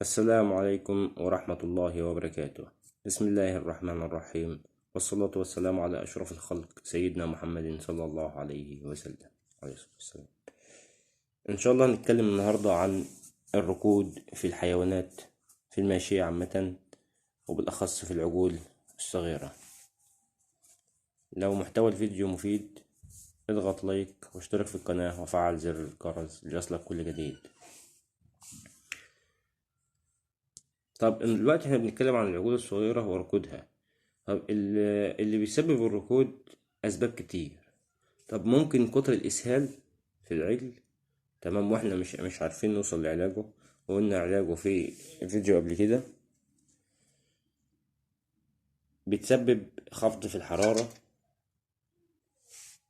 السلام عليكم ورحمة الله وبركاته. بسم الله الرحمن الرحيم، والصلاة والسلام على أشرف الخلق سيدنا محمد صلى الله عليه وسلم عليه الصلاة والسلام. إن شاء الله هنتكلم النهاردة عن الركود في الحيوانات، في الماشية عامة، وبالأخص في العجول الصغيرة. لو محتوى الفيديو مفيد اضغط لايك واشترك في القناة وفعل زر الجرس ليصلك كل جديد. طب دلوقتي احنا بنتكلم عن العجول الصغيرة وركودها. طب اللي بيسبب الركود أسباب كتير. طب ممكن كتر الإسهال في العجل، تمام، واحنا مش عارفين نوصل لعلاجه، وقلنا علاجه في فيديو قبل كده. بتسبب خفض في الحرارة،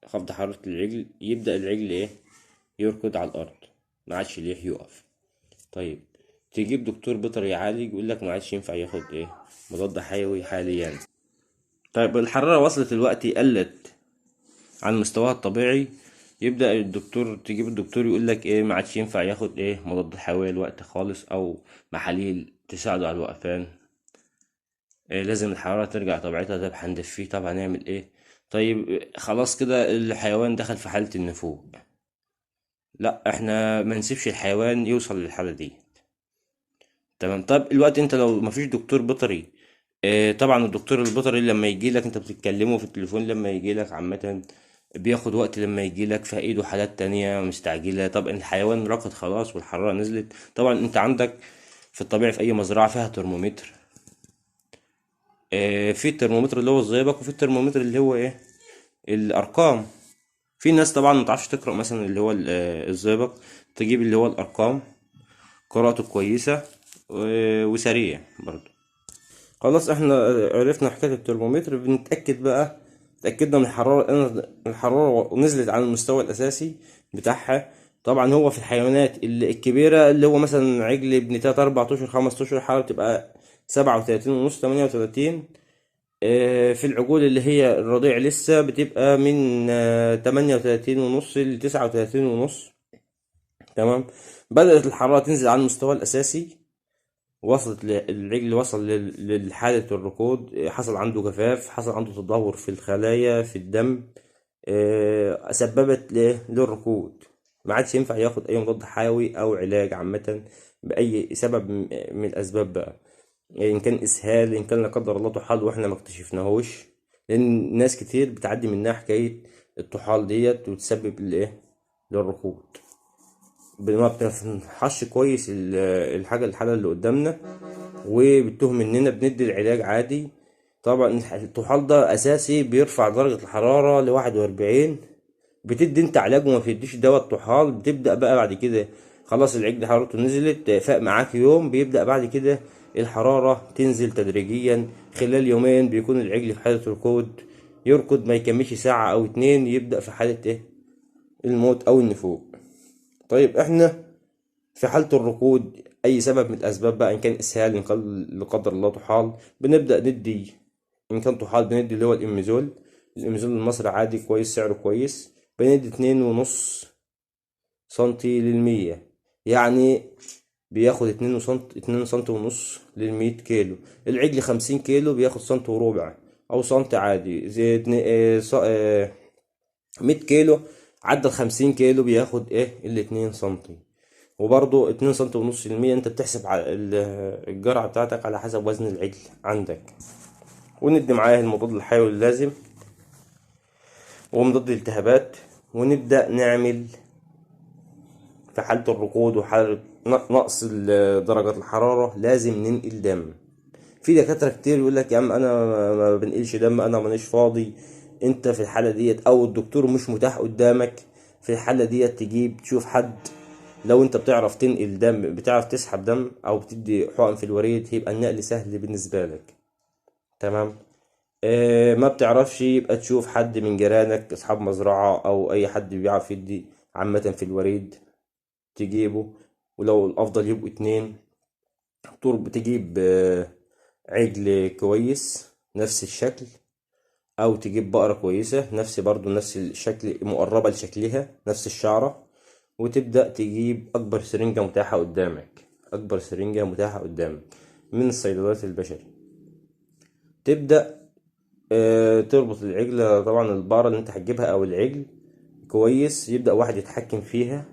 خفض حرارة العجل، يبدأ العجل يركض على الأرض، ما عادش ليه يقف. طيب تجيب دكتور بيطري يعالج، يقول لك ما عادش ينفع ياخد مضاد حيوي حاليا. طيب الحرارة وصلت دلوقتي، قلت عن مستواها الطبيعي، يبدأ الدكتور، تجيب الدكتور يقول لك ما عادش ينفع ياخد مضاد حيوي الوقت خالص، او محاليل تساعده على الوقفان. لازم الحرارة ترجع طبيعتها. طب هندفيه، طب هنعمل ايه؟ طيب خلاص كده الحيوان دخل في حالة النفوق. لا، احنا ما نسيبش الحيوان يوصل للحالة دي. تمام. طب الوقت انت لو مفيش دكتور بيطري، طبعا الدكتور البيطري لما يجي لك انت بتتكلمه في التليفون، لما يجي لك عامة بياخد وقت، لما يجي لك في ايده حالات تانية مستعجلة. طب الحيوان ركض خلاص والحرارة نزلت، طبعا انت عندك في الطبيعي في اي مزرعة فيها ترمومتر. في الترمومتر اللي هو الزئبق، وفي الترمومتر اللي هو الارقام. في ناس طبعا ما تعرفش تقرأ مثلا اللي هو الزئبق، تجيب اللي هو الارقام، قراءته كويسة وسريع برضه. خلاص احنا عرفنا حكاية الترمومتر، بنتأكد بقى، اتأكدنا من الحرارة، ان الحرارة نزلت عن المستوى الأساسي بتاعها. طبعا هو في الحيوانات الكبيرة، اللي هو مثلا عجل ابن 3 4 اشهر 5 اشهر، الحرارة بتبقى 37.5 38. في العجول اللي هي الرضيع لسه بتبقى من 38.5 ل39.5. تمام. بدأت الحرارة تنزل عن المستوى الأساسي، العجل وصل لحالة الركود، حصل عنده جفاف، حصل عنده تدهور في الخلايا في الدم، سببت للركود. ما عادش ينفع ياخد أي مضاد حيوي أو علاج عامة بأي سبب من الأسباب بقى، إن كان إسهال، إن كان لا قدر الله طحال وإحنا ما اكتشفناهوش. لأن ناس كتير بتعدي منها حكاية الطحال ديت وتسبب للركود. ما بتفحصش كويس الحالة اللي قدامنا، وبتوه مننا، بندي العلاج عادي. طبعا الطحال ده اساسي، بيرفع درجة الحرارة ل41. بتدي انت علاج وما بتديش دواء الطحال، بتبدأ بقى بعد كده خلاص العجل حرارته نزلت، فاق معاك يوم، بيبدأ بعد كده الحرارة تنزل تدريجيا. خلال يومين بيكون العجل في حالة ركود، يركض ما يكملش ساعة او اتنين يبدأ في حالة الموت او النفوق. طيب احنا في حالة الركود، أي سبب من الأسباب بقى، إن كان إسهال، إن كان لا قدر الله طحال، بنبدأ ندي. إن كان طحال بندي اللي هو الإميزول. الإميزول المصري عادي كويس، سعره كويس، بندي 2.5 سنتي للمية، يعني بياخد 2 سنتي ونص لل100 كيلو. العجل 50 كيلو بياخد سنتي وربع أو سنتي عادي، زي 100 كيلو عدى 50 كيلو بياخد ال2 سنتي. وبرضه 2 سنتي ونص للمية، انت بتحسب على الجرعة بتاعتك على حسب وزن العجل عندك. وندي معاه المضاد الحيوي اللازم ومضاد الالتهابات، ونبدأ نعمل في حالة الركود وحالة نقص درجة الحرارة لازم ننقل دم. في دكاترة كتير يقول لك يا عم انا ما بنقلش دم، انا مانيش فاضي. انت في الحالة ديت او الدكتور مش متاح قدامك، في الحالة ديت تجيب تشوف حد. لو انت بتعرف تنقل دم، بتعرف تسحب دم او بتدي حقن في الوريد، هيبقى النقل سهل بالنسبة لك. تمام. ما بتعرفش، يبقى تشوف حد من جيرانك، اصحاب مزرعة او اي حد بيعرف يدي عامة في الوريد تجيبه. ولو الافضل يبقوا اتنين. بتجيب عجل كويس نفس الشكل، او تجيب بقرة كويسة نفس الشكل، مقربة لشكلها نفس الشعرة، وتبدأ تجيب اكبر سرنجة متاحة قدامك، اكبر سرنجة متاحة قدامك من الصيدليات البشري. تبدأ تربط العجلة، طبعا البقرة اللي انت هتجيبها او العجل كويس، يبدأ واحد يتحكم فيها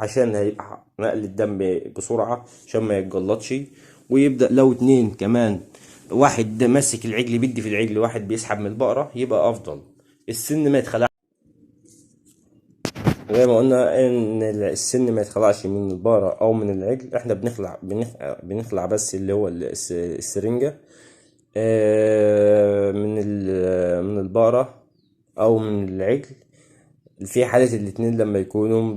عشان هيبقى نقل الدم بسرعة عشان ما يتجلطش. ويبدأ لو اتنين كمان، واحد ماسك العجل بيدي في العجل، واحد بيسحب من البقرة، يبقى أفضل. السن ما يتخلعش، زي ما قلنا ان السن ما يتخلعش من البقرة او من العجل. احنا بنخلع بس اللي هو السرنجة من البقرة او من العجل في حالة الاتنين لما يكونوا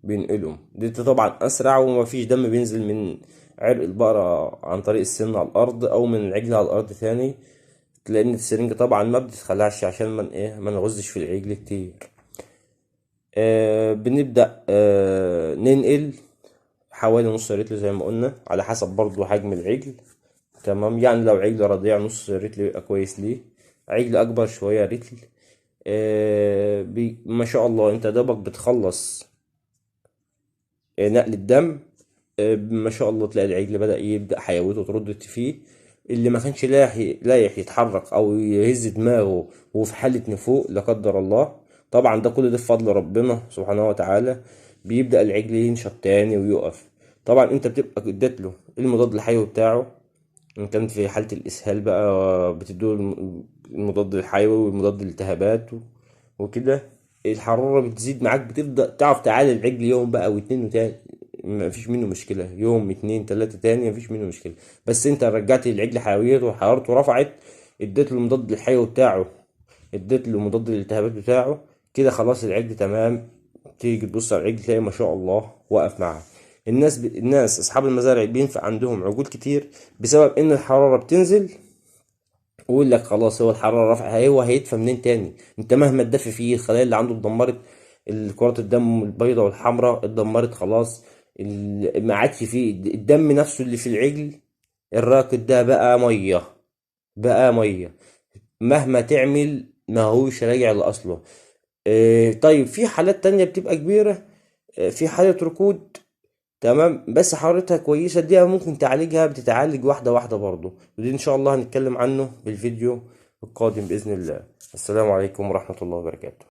بينقلهم. دي طبعا اسرع، ومفيش دم بينزل من عرق البقرة عن طريق السن على الارض او من العجل على الارض تاني، لان السرنجة طبعا ما بتتخلعش عشان ما نغزش في العجل كتير. بنبدأ ننقل حوالي نص رتل زي ما قلنا، على حسب برضو حجم العجل. تمام، يعني لو عجل رضيع نص رتل يبقى كويس ليه. عجل اكبر شوية رتل. ما شاء الله انت دوبك بتخلص نقل الدم، ما شاء الله تلاقي العجل بدأ يبدأ حيويته ترد فيه. اللي ما كانش لايح يتحرك او يهز دماغه وفي حالة نفوق لا قدر الله، طبعا ده كل ده بفضل ربنا سبحانه وتعالى، بيبدأ العجل ينشط تاني ويقف. طبعا انت بتبقى اديت له المضاد الحيوي بتاعه، ان كان في حالة الاسهال بقى بتدوله المضاد الحيوي والمضاد الالتهابات وكده. الحرارة بتزيد معاك، بتبدأ تعرف تعالج العجل يوم بقى واتنين وتاني، مفيش منه مشكلة. يوم اتنين تلاتة تاني مفيش منه مشكلة. بس انت رجعت العجل حيويته وحرارته رفعت، اديت له المضاد الحيوي بتاعه، اديت له مضاد الالتهابات بتاعه، كده خلاص العجل تمام. تيجي تبص على العجل تلاقي ما شاء الله واقف معاه. الناس اصحاب المزارع بينفع عندهم عجول كتير بسبب ان الحرارة بتنزل، ويقول لك خلاص هو الحرارة رفع، هو هيدفى منين تاني؟ انت مهما تدفي فيه الخلايا اللي عنده اتدمرت، كرات الدم البيضاء والحمراء اتدمرت خلاص. ما عادش فيه الدم نفسه اللي في العجل الراكد ده بقى مية، بقى مية. مهما تعمل ما هوش راجع لأصله. طيب في حالات تانية بتبقى كبيرة، في حالة ركود تمام بس حرارتها كويسة، دي ممكن تعالجها، بتتعالج واحدة واحدة برضو، ودي إن شاء الله هنتكلم عنه بالفيديو القادم بإذن الله. السلام عليكم ورحمة الله وبركاته.